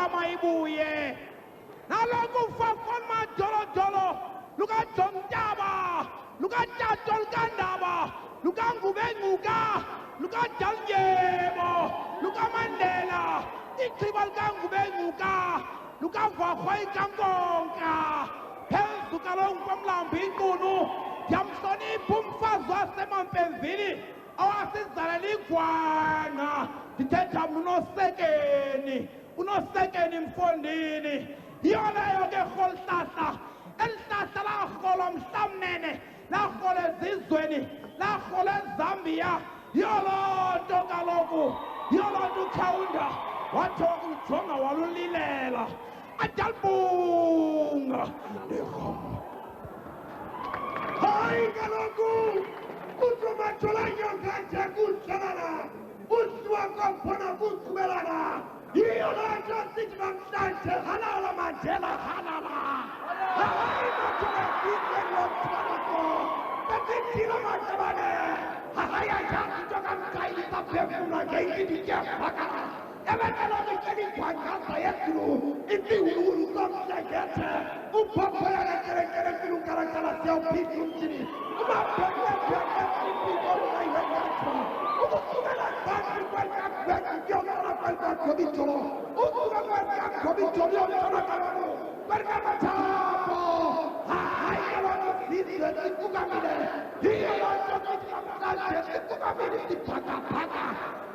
ingoma ibuye naloku ufafon majolojolo luka Jontaba luka Jato Lukandaba luka Ngubenguka luka Jaljebo luka Mandela ichiba luka Ngubenguka luka Vahwai Kangonka phezu kalonke mlambi inkulu yamhloni umfazi wasemampenzini awasizaleli igwana ndithetha unosekeni mfondini yona ke holhlahla elihlahla lahola mhlamnene lahola ezizweni lahola eZambia yolonto kaloku yolonto ukhawunda wathi ujonga walulilela adalbunga hayi kaloku uzomatholanya kanje kuhlala usiwakophona kuqhubelana yiyo lonto sithi namhlanje halala Mandela halala hayi mathole lokuthalako bethithila matabane hayi ajazi tokamkayi kaphefuna ngeyidikephaka ebekela ngekeli kwangasa yethu impiwulu somhlekethe uphophoya ngekerekere kulunkarakala siyawuphithi umthini umaphekepeke impikolaywenatho ukusukela phansi kwelkabheki kuyokala kwelkakhobitolo usuka kwelkakhobitolo yomtholakalayo kwelkamathapo hayi kalona sizwe sifukamile yiyo lonto sithi namhlanje sifukamile siphakaphaka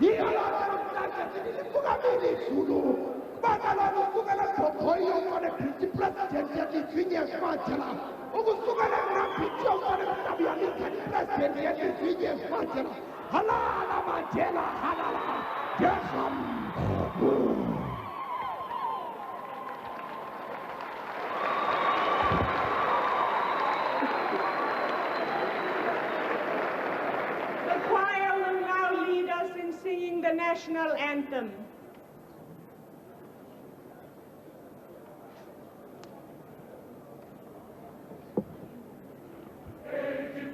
yiyo lonto namhlanje sithi sifukamile izulu kubakalona usukela phophoyi yokone phiti president yetitvinye Mandela ukusukela mnaphithi yokone mhlabiyalisani president yetitvinye Mandela halala Mandela halala yehamba singing the national anthem. Eighty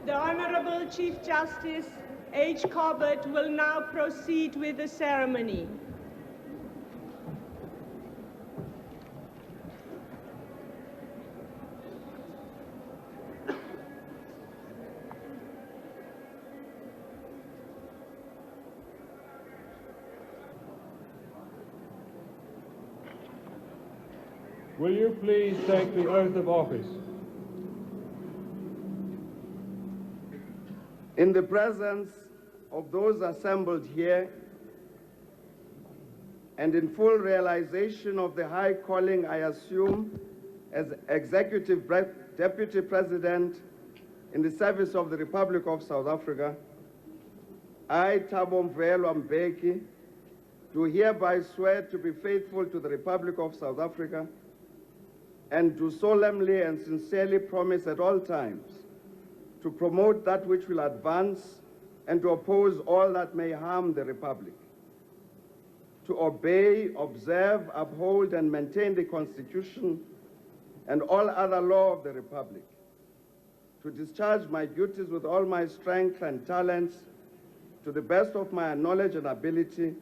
The Honorable Chief Justice H. Corbett will now proceed with the ceremony. Will you please take the oath of office? In the presence of those assembled here and in full realization of the high calling I assume as Executive Deputy President in the service of the Republic of South Africa, I, Thabo Mvelwa Mbeki, do hereby swear to be faithful to the Republic of South Africa and do solemnly and sincerely promise at all times to promote that which will advance and to oppose all that may harm the Republic, to obey, observe, uphold, and maintain the Constitution and all other law of the Republic, to discharge my duties with all my strength and talents to the best of my knowledge and ability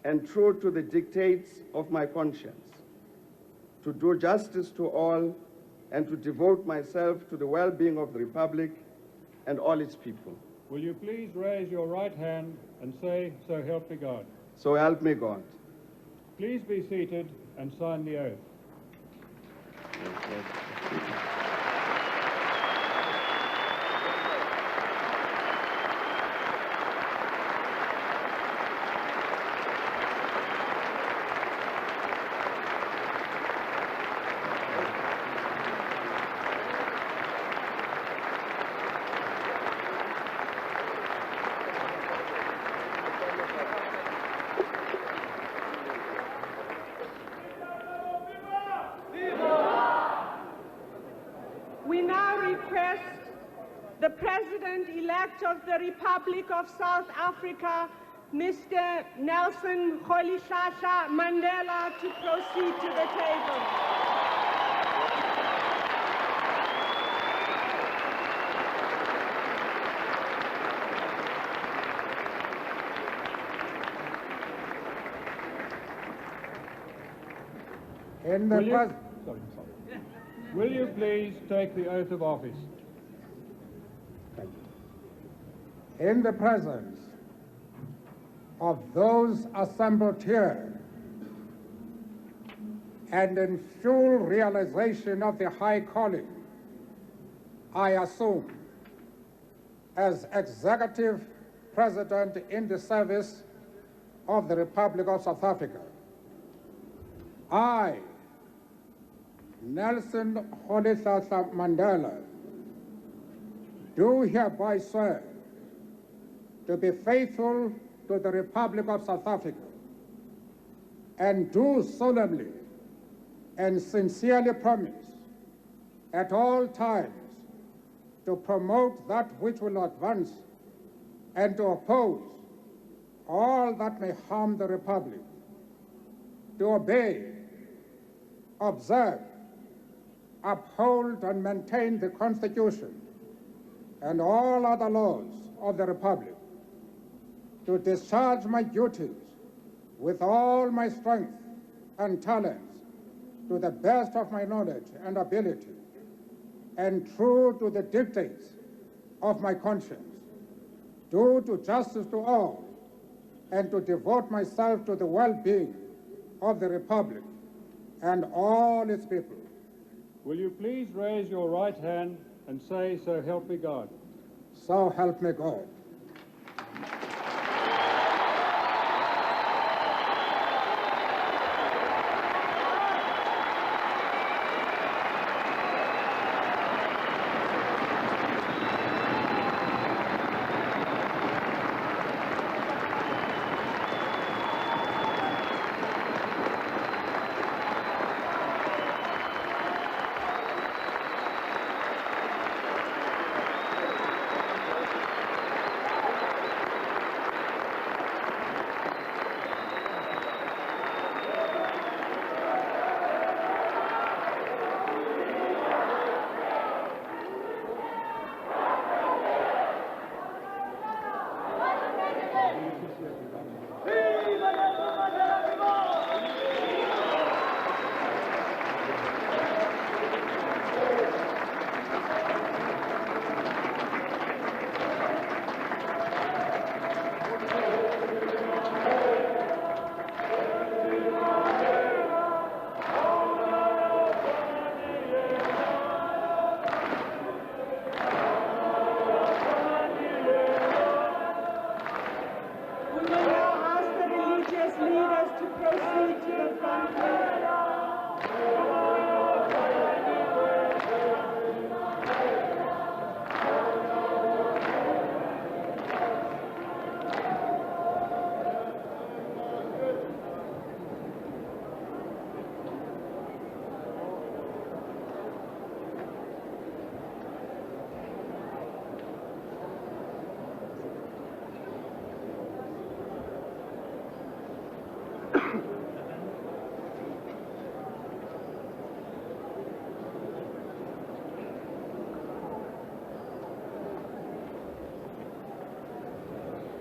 and true to the dictates of my conscience, to do justice to all and to devote myself to the well-being of the Republic and all its people. Will you please raise your right hand and say, "So help me God"? So help me God. Please be seated and sign the oath. We now request the President-elect of the Republic of South Africa, Mr. Nelson Rolihlahla Mandela, to proceed to the table. Will you please take the oath of office? In the presence of those assembled here and in full realization of the high calling I assume as Executive President in the service of the Republic of South Africa, I, Nelson Rolihlahla Mandela, do hereby swear to be faithful to the Republic of South Africa and do solemnly and sincerely promise at all times to promote that which will advance and to oppose all that may harm the Republic, to obey, observe, uphold and maintain the Constitution and all other laws of the Republic, to discharge my duties with all my strength and talents to the best of my knowledge and ability, and true to the dictates of my conscience, do to justice to all, and to devote myself to the well-being of the Republic and all its people. Will you please raise your right hand and say, "So help me God"? So help me God.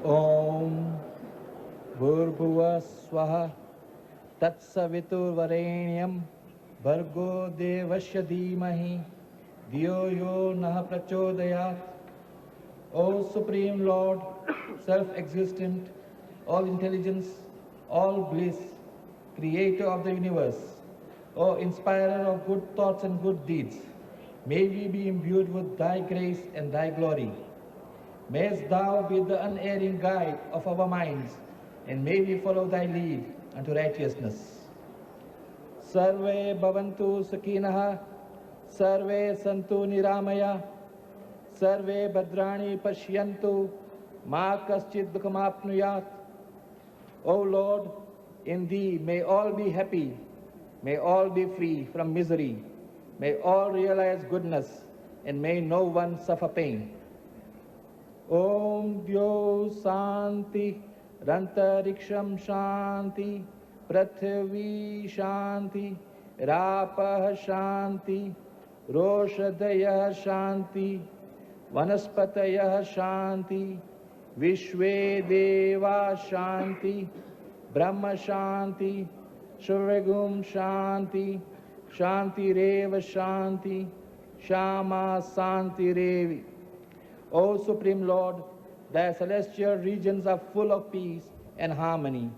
Om Bhurbhuva Swaha Tatsaviturvarenyam Bhargo Devasya Dhimahi Dhiyo Yo Nah Prachodayat. O Supreme Lord, self-existent, all-intelligence, all bliss, creator of the universe, O inspirer of good thoughts and good deeds, may we be imbued with thy grace and thy glory. Mayest thou be the unerring guide of our minds, and may we follow thy lead unto righteousness. Sarve bhavantu sakinaha, sarve santu niramaya, Sarve Bhadrani Pashyantu Ma Kaschid Dukhamapnuyat. O Lord, in Thee may all be happy, may all be free from misery, may all realize goodness, and may no one suffer pain. Om Dyo Santi Rantariksham Shanti Prithvi Shanti Rapah Shanti Roshadaya Shanti Vanaspatayah Shanti, Vishwe Deva Shanti, Brahma Shanti, Shuragum Shanti, Shanti Reva Shanti, Shama Santi Revi. O Supreme Lord, thy celestial regions are full of peace and harmony.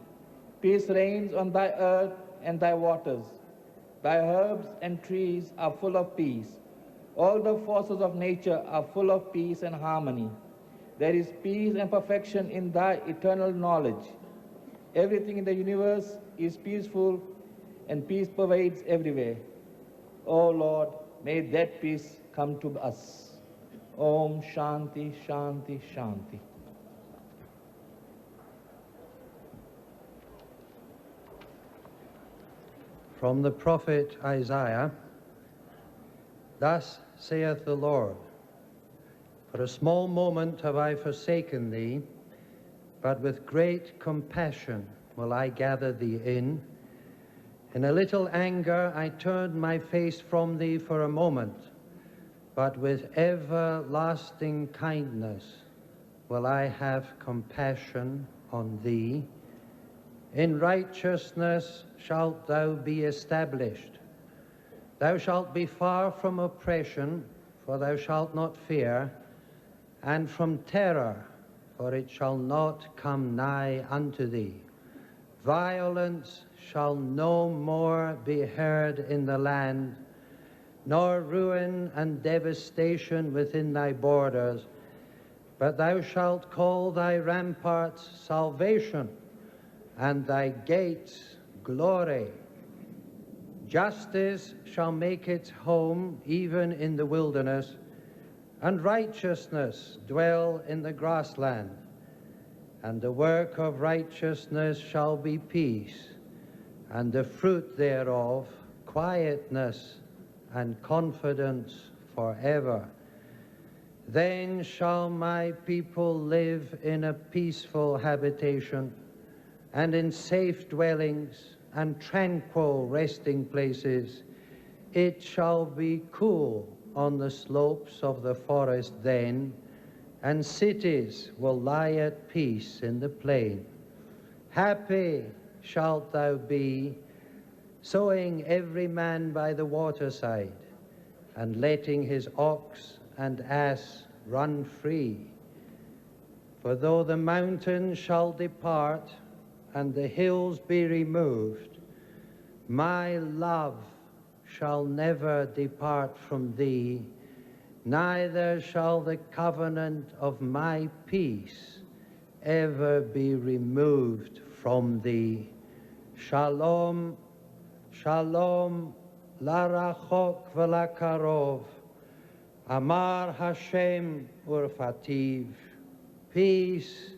Peace reigns on thy earth and thy waters. Thy herbs and trees are full of peace. All the forces of nature are full of peace and harmony. There is peace and perfection in thy eternal knowledge. Everything in the universe is peaceful, and peace pervades everywhere. O Lord, may that peace come to us. Om Shanti, Shanti, Shanti. From the prophet Isaiah, thus saith the Lord, for a small moment have I forsaken thee, but with great compassion will I gather thee in. In a little anger I turned my face from thee for a moment, but with everlasting kindness will I have compassion on thee. In righteousness shalt thou be established. Thou shalt be far from oppression, for thou shalt not fear, and from terror, for it shall not come nigh unto thee. Violence shall no more be heard in the land, nor ruin and devastation within thy borders, but thou shalt call thy ramparts salvation, and thy gates glory. Justice shall make its home even in the wilderness, and righteousness dwell in the grassland. And the work of righteousness shall be peace, and the fruit thereof quietness and confidence forever. Then shall my people live in a peaceful habitation, and in safe dwellings and tranquil resting places. It shall be cool on the slopes of the forest then, and cities will lie at peace in the plain. Happy shalt thou be, sowing every man by the waterside, and letting his ox and ass run free. For though the mountains shall depart, and the hills be removed, my love shall never depart from thee, neither shall the covenant of my peace ever be removed from thee. Shalom, shalom, larachok v'lakarov, Amar Hashem urfativ. Peace,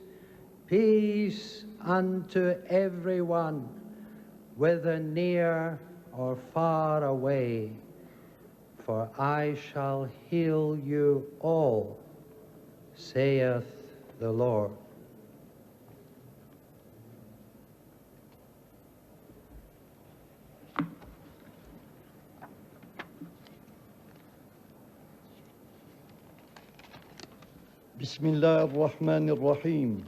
peace unto everyone, whether near or far away, for I shall heal you all, saith the Lord. بسم الله الرحمن الرحيم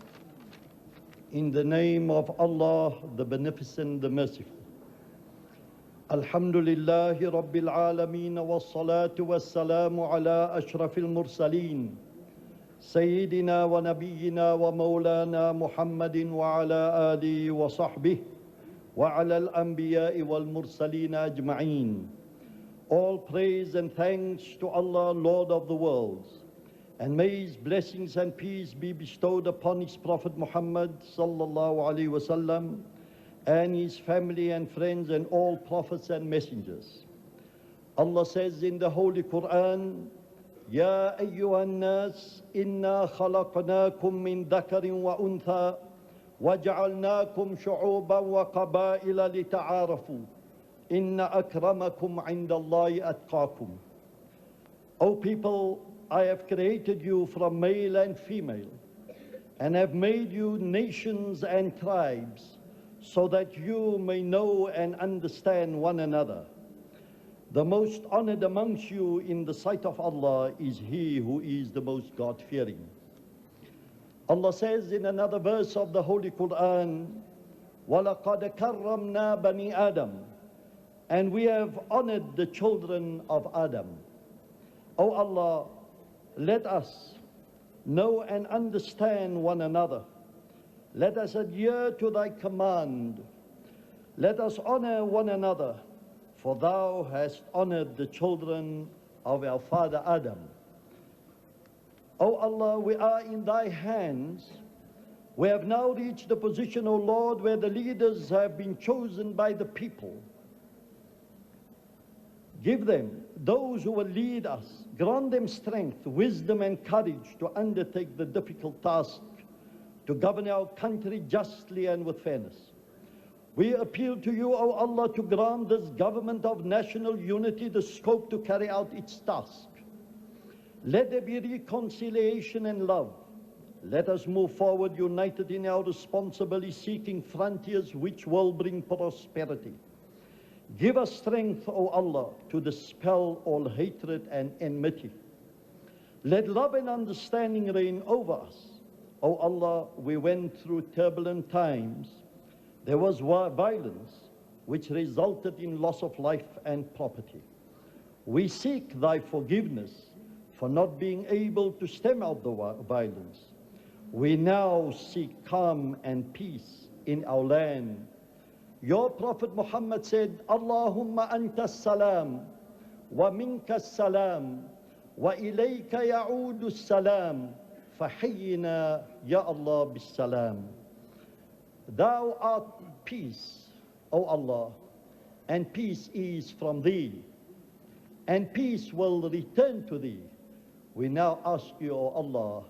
In the name of Allah, the Beneficent, the Merciful. Alhamdulillahi Rabbil Alameen wa salatu wa salamu ala ashrafil mursaleen. Sayyidina wa nabiyyina wa maulana Muhammadin wa ala alihi wa sahbihi wa ala al-anbiya'i wal mursaleen ajma'een. All praise and thanks to Allah, Lord of the worlds. And may His blessings and peace be bestowed upon His Prophet Muhammad sallallahu alaihi wasallam and his family and friends and all prophets and messengers. Allah says in the Holy Quran, Ya ayyuhan nas, inna khalaqnakum min dhakarin wa untha, waja'alnakum shu'uban wa qabaila lita'arafu, inna akramakum indallahi atqakum. O people, I have created you from male and female, and have made you nations and tribes, so that you may know and understand one another. The most honored amongst you in the sight of Allah is he who is the most God-fearing. Allah says in another verse of the Holy Quran, وَلَقَدْ كَرَّمْنَا بَنِي Adam, and we have honored the children of Adam. O Allah, let us know and understand one another. Let us adhere to thy command. Let us honor one another, for thou hast honored the children of our father Adam. O Allah, we are in thy hands. We have now reached the position, O Lord, where the leaders have been chosen by the people. Give them, those who will lead us, grant them strength, wisdom and courage to undertake the difficult task to govern our country justly and with fairness. We appeal to you, O Allah, to grant this government of national unity the scope to carry out its task. Let there be reconciliation and love. Let us move forward united in our responsibility, seeking frontiers which will bring prosperity. Give us strength, O Allah, to dispel all hatred and enmity. Let love and understanding reign over us. O Allah, we went through turbulent times. There was violence, which resulted in loss of life and property. We seek thy forgiveness for not being able to stem out the violence. We now seek calm and peace in our land. Your Prophet Muhammad said, Allahumma anta salam, wa minka salam, wa ilayka ya'udu salam, fahayyina ya Allah bis salam. Thou art peace, O Allah, and peace is from thee, and peace will return to thee. We now ask you, O Allah,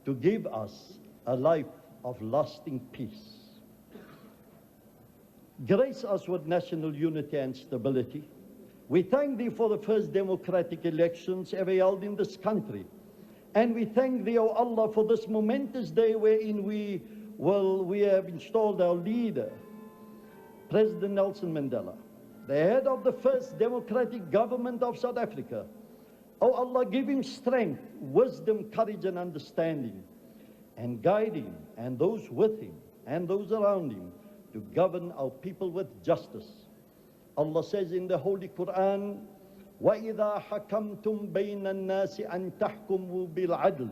to give us a life of lasting peace. Grace us with national unity and stability. We thank thee for the first democratic elections ever held in this country. And we thank thee, O Allah, for this momentous day wherein we have installed our leader, President Nelson Mandela, the head of the first democratic government of South Africa. O Allah, give him strength, wisdom, courage, and understanding, and guide him, and those with him, and those around him, to govern our people with justice. Allah says in the Holy Quran, وَإِذَا حَكَمْتُمْ بَيْنَ النَّاسِ أَن تَحْكُمُوا بِالْعَدْلِ.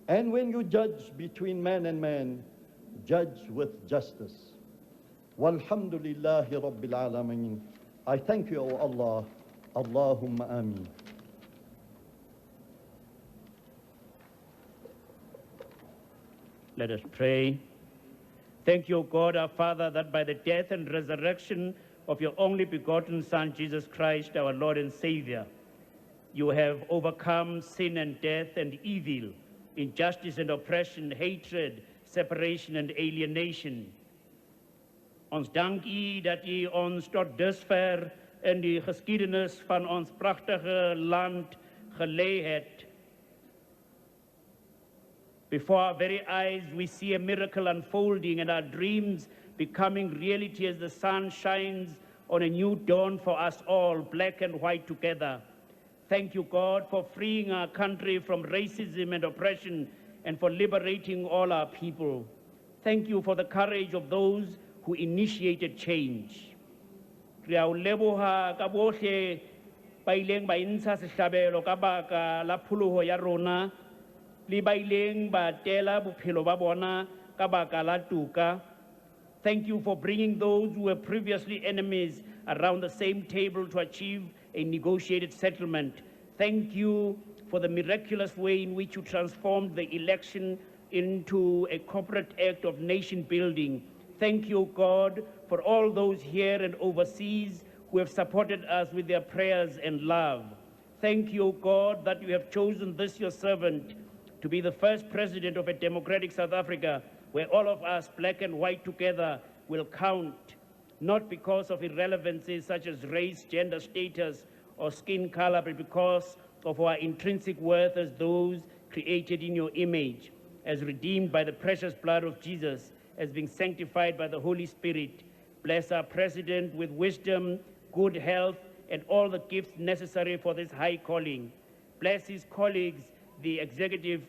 And when you judge between man and man, judge with justice. Walhamdulillahi Rabbil Alameen. I thank you, O Allah. Allahumma ameen. Let us pray. Thank you, God, our Father, that by the death and resurrection of your only begotten Son, Jesus Christ, our Lord and Savior, you have overcome sin and death and evil, injustice and oppression, hatred, separation and alienation. Ons dank u dat u ons tot dusver in die geskiedenis van ons prachtige land gelei het. Before our very eyes, we see a miracle unfolding and our dreams becoming reality as the sun shines on a new dawn for us all, black and white together. Thank you, God, for freeing our country from racism and oppression and for liberating all our people. Thank you for the courage of those who initiated change. Re a o leboga ka bohle ba ileng ba intsha sehlabelo ka baka la pholoho ya rona le ba ileng ba tela bophelo ba bona ka baka la toka. Thank you for bringing those who were previously enemies around the same table to achieve a negotiated settlement. Thank you for the miraculous way in which you transformed the election into a corporate act of nation building. Thank you, God, for all those here and overseas who have supported us with their prayers and love. Thank you, God, that you have chosen this your servant to be the first president of a democratic South Africa where all of us, black and white together, will count, not because of irrelevancies such as race, gender status, or skin color, but because of our intrinsic worth as those created in your image, as redeemed by the precious blood of Jesus, as being sanctified by the Holy Spirit. Bless our president with wisdom, good health, and all the gifts necessary for this high calling. Bless his colleagues, the executive,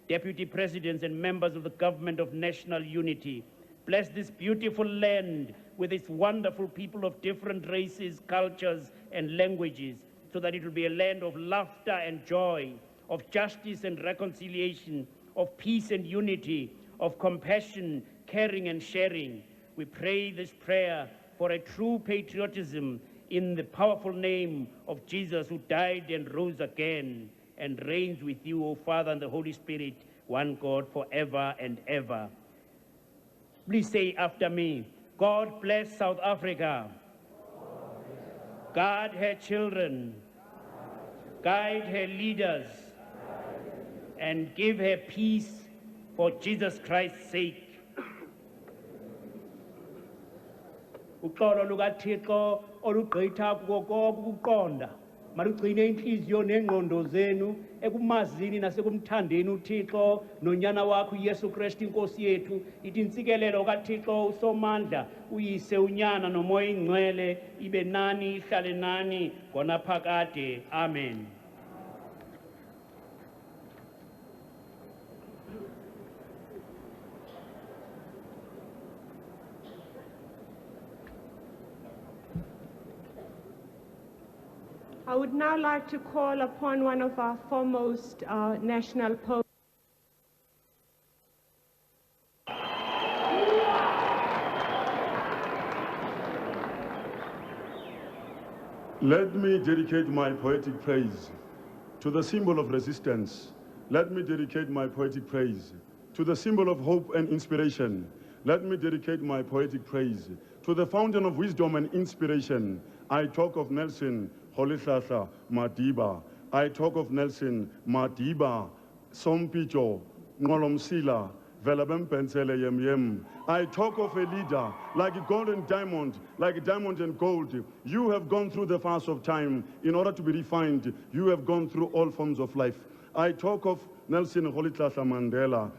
deputy presidents, and members of the government of national unity. Bless this beautiful land with its wonderful people of different races, cultures, and languages, so that it will be a land of laughter and joy, of justice and reconciliation, of peace and unity, of compassion, caring and sharing. We pray this prayer for a true patriotism in the powerful name of Jesus, who died and rose again and reigns with you, O Father, and the Holy Spirit, one God, forever and ever. Please say after me, God bless South Africa. Guard her children, guide her leaders, and give her peace for Jesus Christ's sake. Uxolo lukaThixo olugqitha kuko konke ukuqonda malugcine inhliziyo nengqondo zenu ekumazini nasekumthandeni uThixo nonyana wakho uYesu Kristu inkosi yethu. Ithi intsikelelo kaThixo usomandla uyise unyana nomoya ingcwele ibe nani ihlale nani ngona phakade. Amen. I would now like to call upon one of our foremost national poets. Let me dedicate my poetic praise to the symbol of resistance. Let me dedicate my poetic praise to the symbol of hope and inspiration. Let me dedicate my poetic praise to the fountain of wisdom and inspiration. I talk of Nelson Rolihlahla Madiba. I talk of Nelson Madiba, Sompicho, Nolomsila, Velabempensele Yem Yem. I talk of a leader like a golden diamond, like a diamond and gold. You have gone through the fast of time in order to be refined. You have gone through all forms of life. I talk of Nelson Rolihlahla Mandela.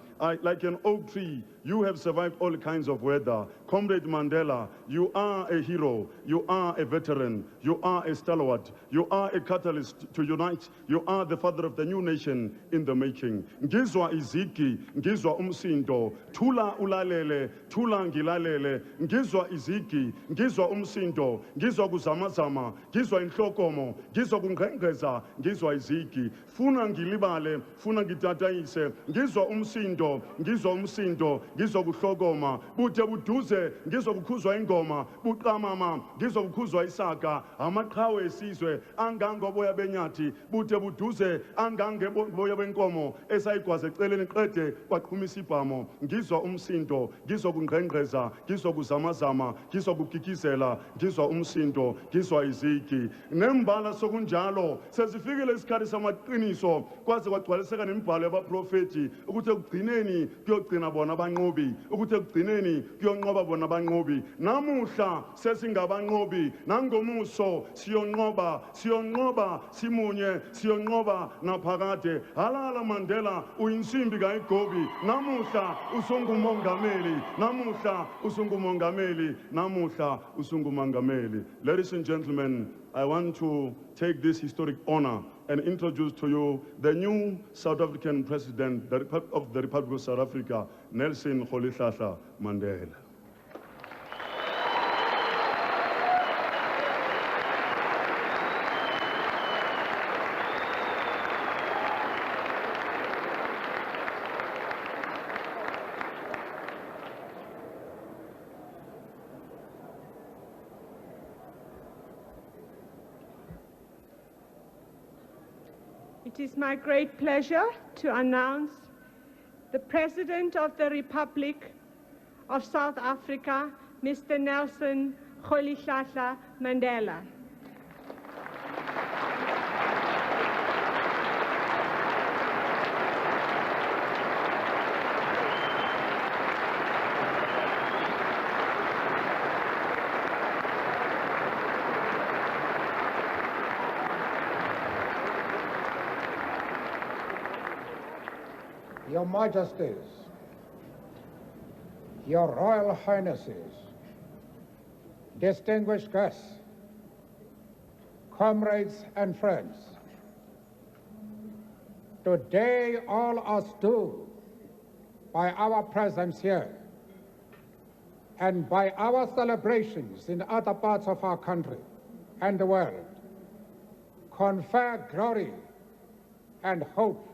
Like an oak tree, you have survived all kinds of weather. Comrade Mandela, you are a hero, you are a veteran, you are a stalwart, you are a catalyst to unite, you are the father of the new nation in the making. Ngizwa iziki, ngizwa umsindo, thula ulalele, thula ngilalele, ngizwa iziki, ngizwa umsindo, ngizwa kuzamazama, ngizwa inhlokomo, ngizwa kungqengqeza, ngizwa iziki, funa ngilibale, funa ngitatayise, ngizwa umsindo, ngizwa umsindo, ngizwa kuhlokoma, buthe buduze, ngizwa kukhuzwa ingoma, buqamama, ngizwa kukhuzwa isaga, amaqhawe esizwe, angangoboya benyathi, buthe buduze, angangeboya benkomo, esayigwaza eceleni qede kwaqhumisa ibhamo, ngizwa umsindo, ngizwa kungqengqeza, ngizwa kuzamazama, ngizwa kugigizela, ngizwa umsindo, ngizwa izigi. Nembala sokunjalo, sezifikile isikhathi samaqiniso, kwaze kwagcwaliseka nemibhalo yabaprofeti, ukuthi ekugcineni kuyogcina bona abanqobi, ukuthi ekugcineni kuyonqoba bona abanqobi. Namuhla sesingabanqobi, nangomuso siyonqoba, siyonqoba simunye, siyonqoba naphakade. Halala Mandela uyinsimbi kayigobi, namuhla usungumongameli, namuhla usungumongameli, namuhla usungumongameli. Ladies and gentlemen, I want to take this historic honor and introduce to you the new South African President of the Republic of South Africa, Nelson Rolihlahla Mandela. It is my great pleasure to announce the President of the Republic of South Africa, Mr. Nelson Rolihlahla Mandela. Your Majesties, Your Royal Highnesses, distinguished guests, comrades and friends, today all us do, by our presence here and by our celebrations in other parts of our country and the world, confer glory and hope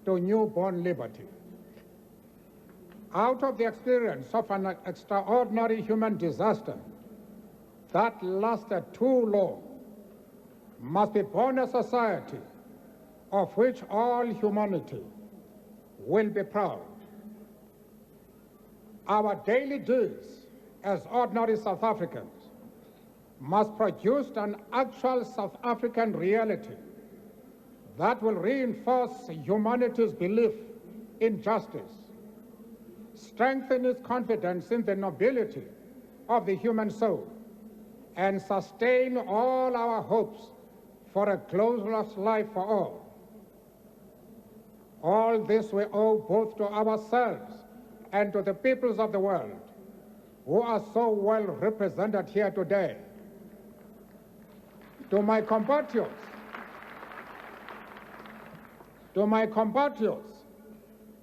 to newborn liberty. Out of the experience of an extraordinary human disaster that lasted too long, must be born a society of which all humanity will be proud. Our daily deeds as ordinary South Africans must produce an actual South African reality that will reinforce humanity's belief in justice, strengthen its confidence in the nobility of the human soul, and sustain all our hopes for a glorious life for all. All this we owe both to ourselves and to the peoples of the world who are so well represented here today. To my compatriots,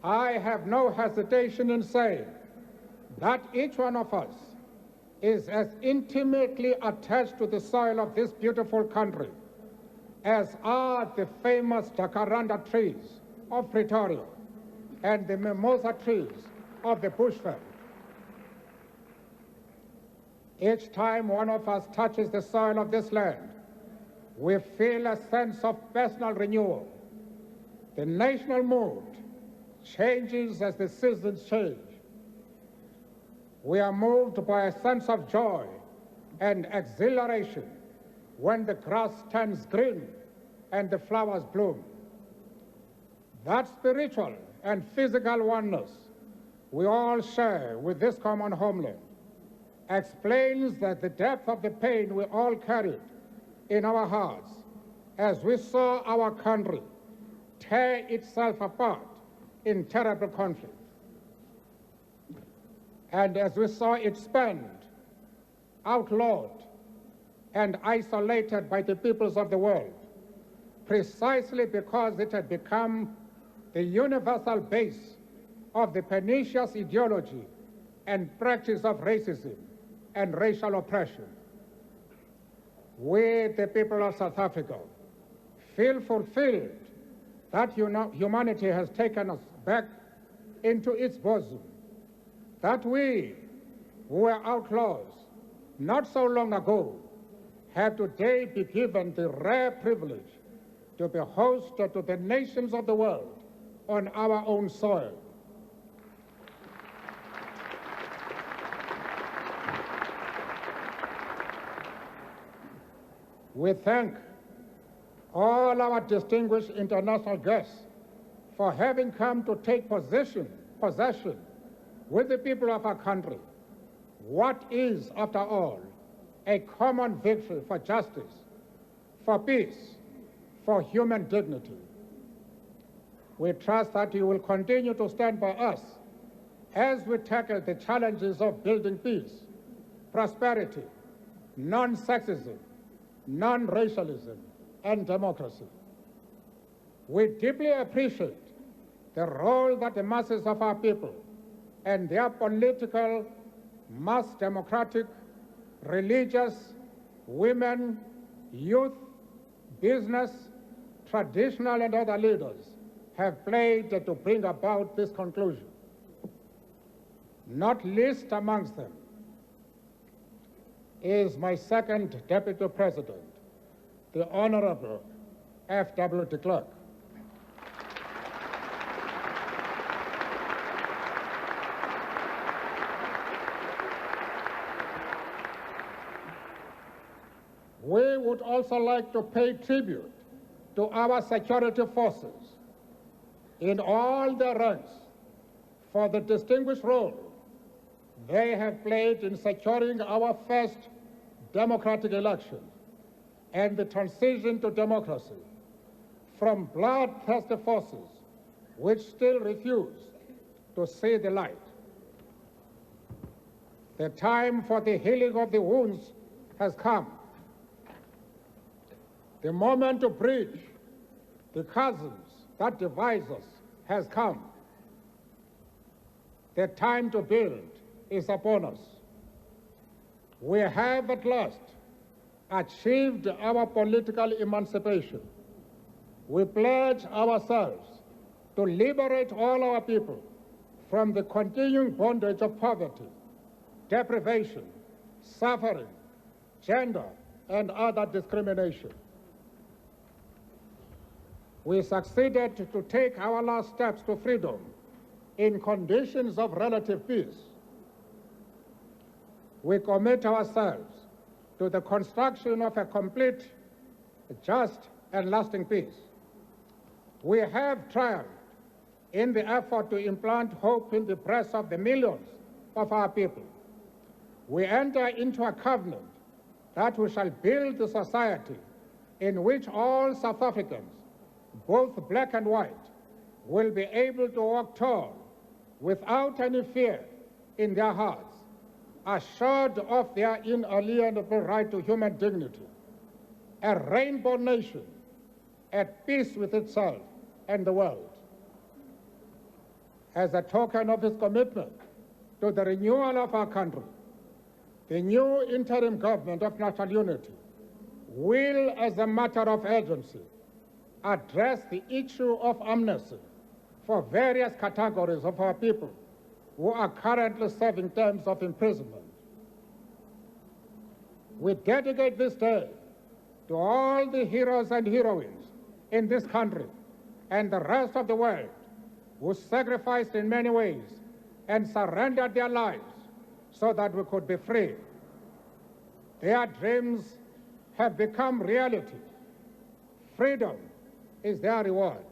I have no hesitation in saying that each one of us is as intimately attached to the soil of this beautiful country as are the famous jacaranda trees of Pretoria and the mimosa trees of the bushveld. Each time one of us touches the soil of this land, we feel a sense of personal renewal. The national mood changes as the seasons change. We are moved by a sense of joy and exhilaration when the grass turns green and the flowers bloom. That spiritual and physical oneness we all share with this common homeland explains that the depth of the pain we all carried in our hearts as we saw our country tear itself apart in terrible conflict. And as we saw it spent, outlawed, and isolated by the peoples of the world, precisely because it had become the universal base of the pernicious ideology and practice of racism and racial oppression. We, the people of South Africa, feel fulfilled that humanity has taken us back into its bosom, that we, who were outlaws not so long ago, have today been given the rare privilege to be host to the nations of the world on our own soil. We thank all our distinguished international guests for having come to take possession with the people of our country. What is, after all, a common victory for justice, for peace, for human dignity. We trust that you will continue to stand by us as we tackle the challenges of building peace, prosperity, non-sexism, non-racialism, and democracy. We deeply appreciate the role that the masses of our people and their political, mass democratic, religious, women, youth, business, traditional and other leaders have played to bring about this conclusion. Not least amongst them is my second Deputy President, the Honorable F.W. de Klerk. We would also like to pay tribute to our security forces in all their ranks for the distinguished role they have played in securing our first democratic election and the transition to democracy from bloodthirsty forces which still refuse to see the light. The time for the healing of the wounds has come. The moment to bridge the chasms that divide us has come. The time to build is upon us. We have at last achieved our political emancipation. We pledge ourselves to liberate all our people from the continuing bondage of poverty, deprivation, suffering, gender, and other discrimination. We succeeded to take our last steps to freedom in conditions of relative peace. We commit ourselves to the construction of a complete, just, and lasting peace. We have triumphed in the effort to implant hope in the breasts of the millions of our people. We enter into a covenant that we shall build a society in which all South Africans, both black and white, will be able to walk tall without any fear in their hearts, assured of their inalienable right to human dignity, a rainbow nation at peace with itself and the world. As a token of its commitment to the renewal of our country, the new interim government of national unity will, as a matter of urgency, address the issue of amnesty for various categories of our people who are currently serving terms of imprisonment. We dedicate this day to all the heroes and heroines in this country and the rest of the world who sacrificed in many ways and surrendered their lives so that we could be free. Their dreams have become reality. Freedom is their reward.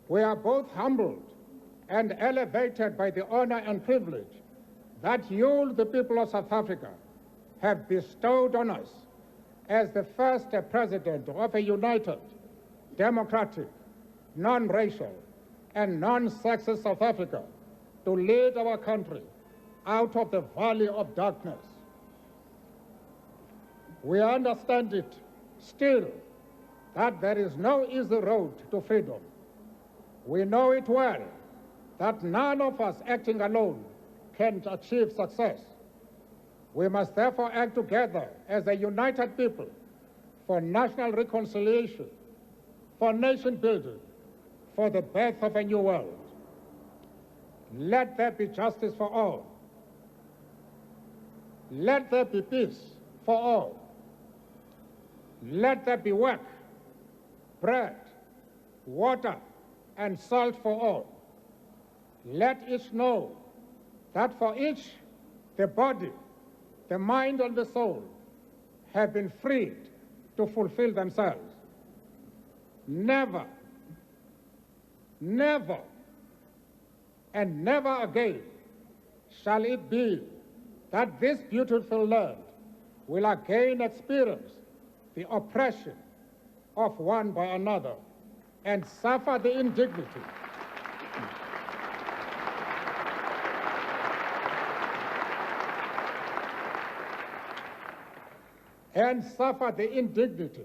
We are both humbled and elevated by the honor and privilege that you, the people of South Africa, have bestowed on us as the first president of a united, democratic, non-racial, and non-sexist South Africa to lead our country out of the valley of darkness. We understand it still that there is no easy road to freedom. We know it well that none of us acting alone can achieve success. We must therefore act together as a united people for national reconciliation, for nation building, for the birth of a new world. Let there be justice for all. Let there be peace for all. Let there be work, bread, water, and salt for all. Let each know that for each, the body, the mind, and the soul have been freed to fulfill themselves. Never, never, and never again shall it be that this beautiful land will again experience the oppression of one by another and suffer the indignity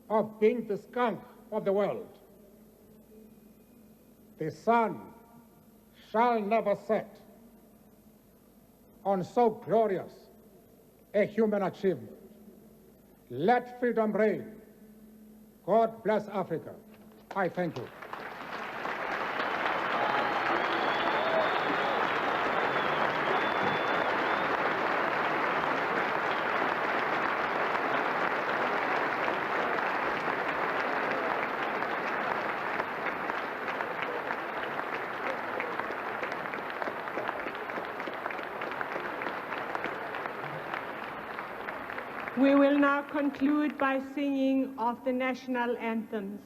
of being the skunk of the world. the sun shall never set on so glorious a human achievement. Let freedom reign. God bless Africa. I thank you. We will now conclude by singing of the national anthems.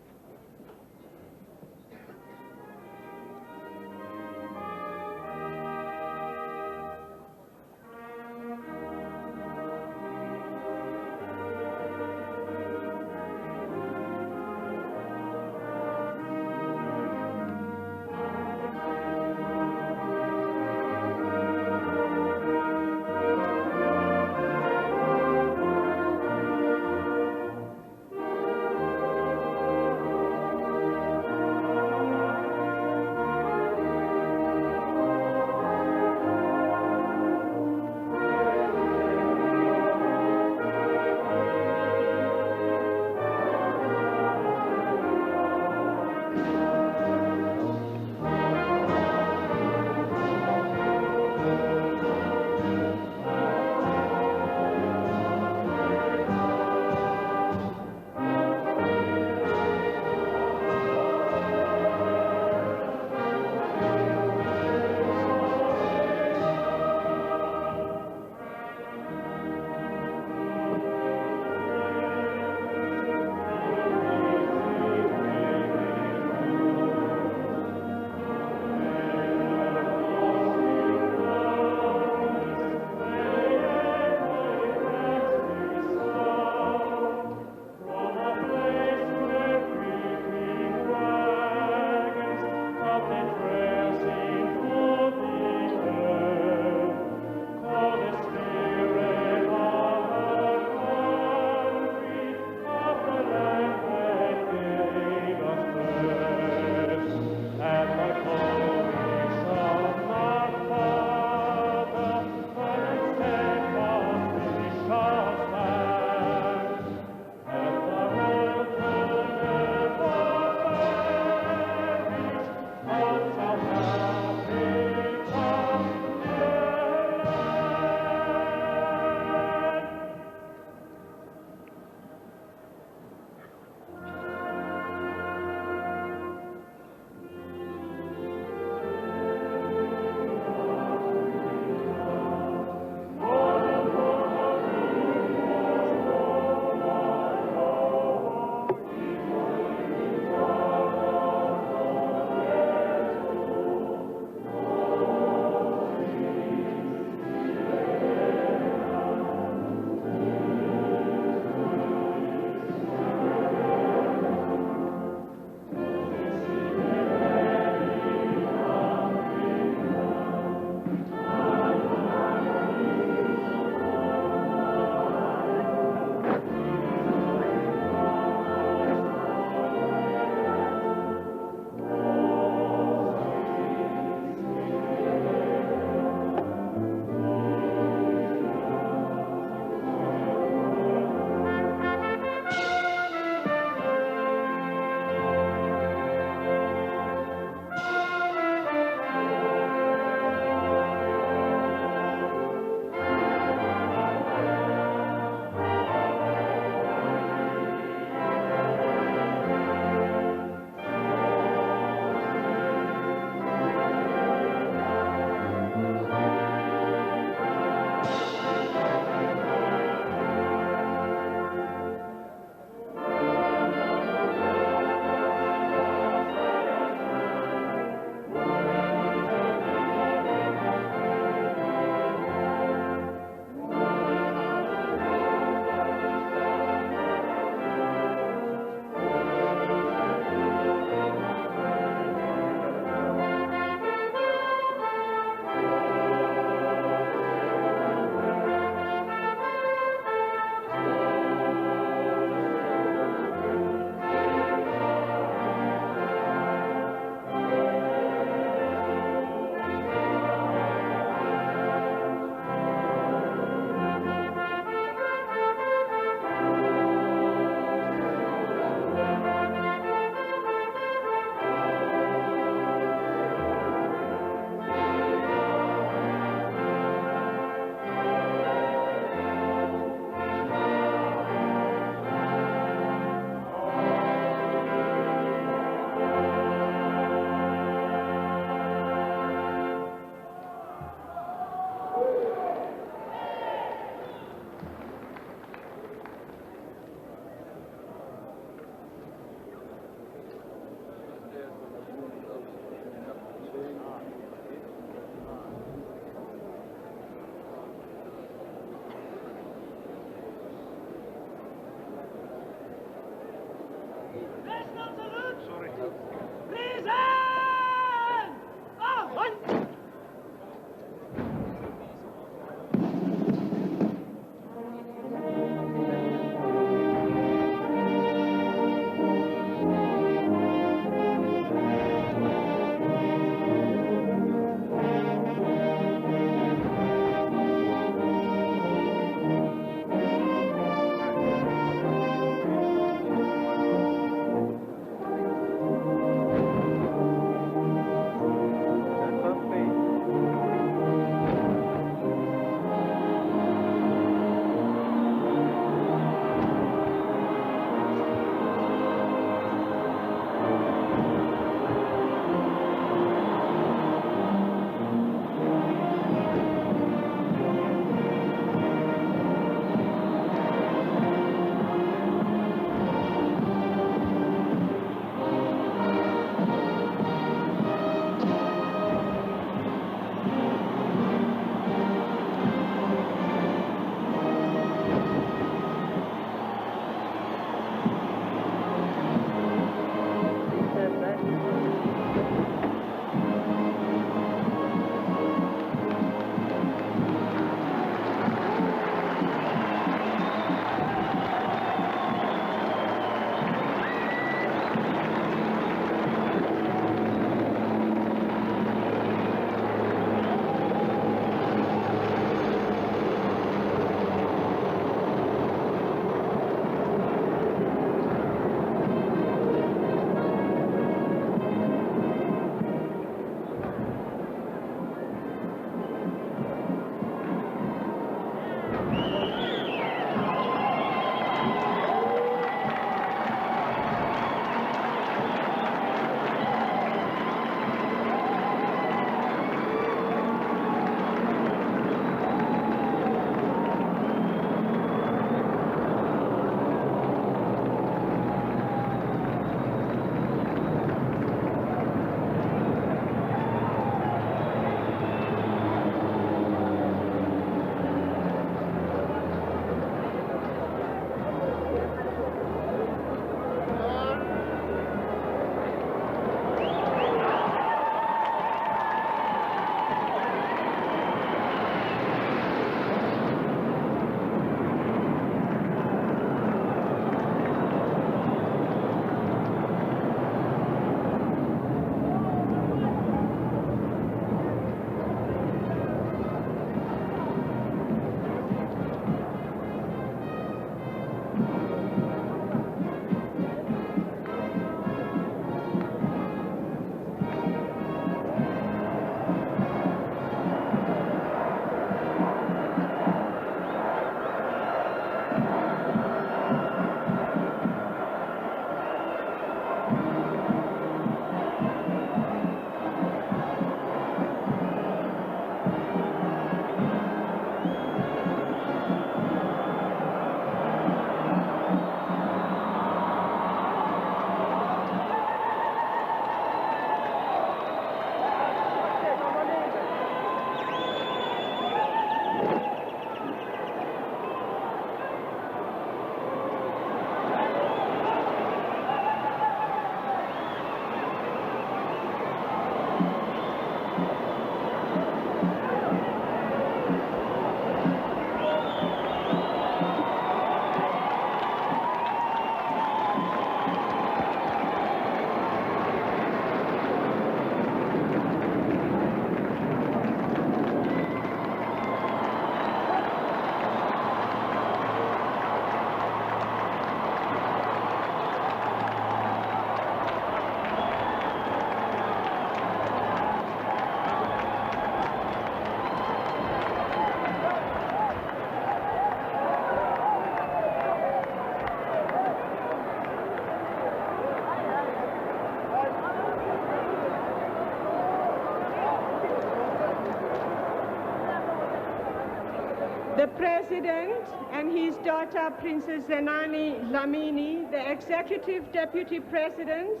the President and his daughter, Princess Zenani Dlamini, the Executive Deputy Presidents,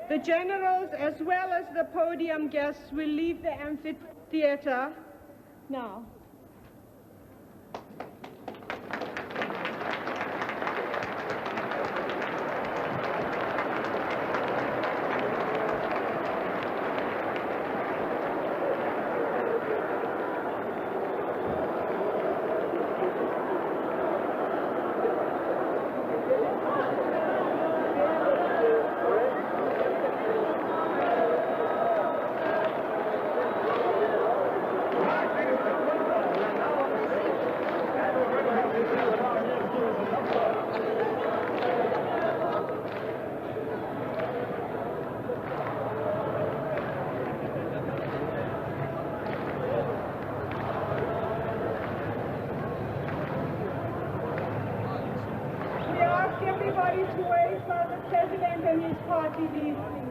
the generals, as well as the podium guests, will leave the amphitheater now. Everybody to wait for the President and his party leave.